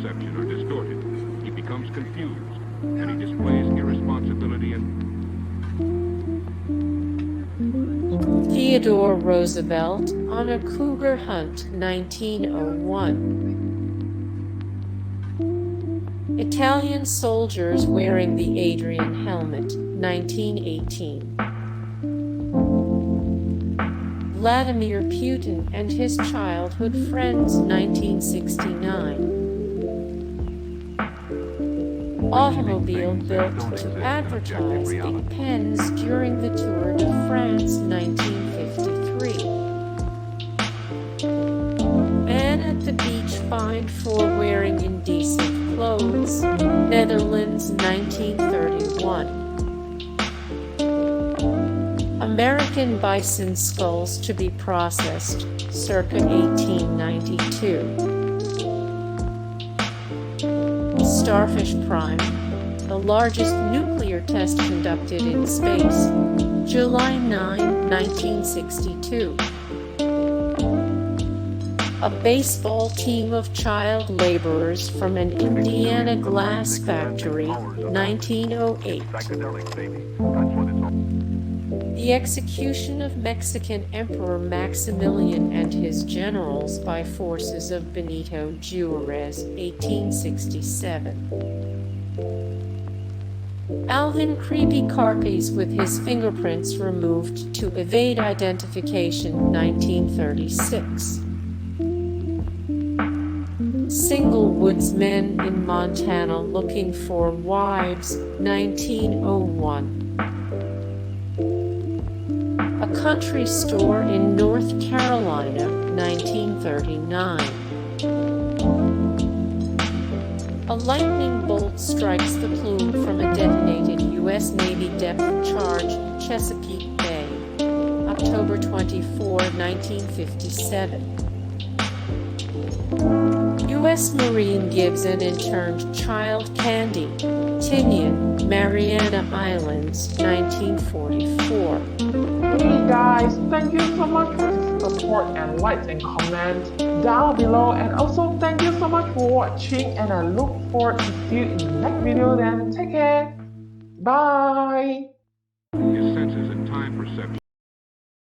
perception are distorted. He becomes confused, and he displays irresponsibility and Theodore Roosevelt on a Cougar hunt, 1901. Italian soldiers wearing the Adrian helmet, 1918. Vladimir Putin and his childhood friends, 1969. Automobile built to advertise big pens during the Tour de France, 1953. Man at the beach fined for wearing indecent clothes, Netherlands, 1931. American bison skulls to be processed, circa 1892. Starfish Prime, the largest nuclear test conducted in space, July 9, 1962. A baseball team of child laborers from an Indiana glass factory, 1908. The execution of Mexican Emperor Maximilian and his generals by forces of Benito Juarez, 1867. Alvin creepy Karpis with his fingerprints removed to evade identification, 1936. Single woodsmen in Montana looking for wives, 1901. A country store in North Carolina, 1939. A lightning bolt strikes the Plume from a detonated U.S. Navy depth charge, Chesapeake Bay, October 24, 1957. U.S. Marine gives an interned child candy, Tinian, Mariana Islands, 1944. Hey guys, thank you so much for the support and likes and comments down below, and also thank you so much for watching, and I look forward to see you in the next video. Then take care, bye. his senses and time perception.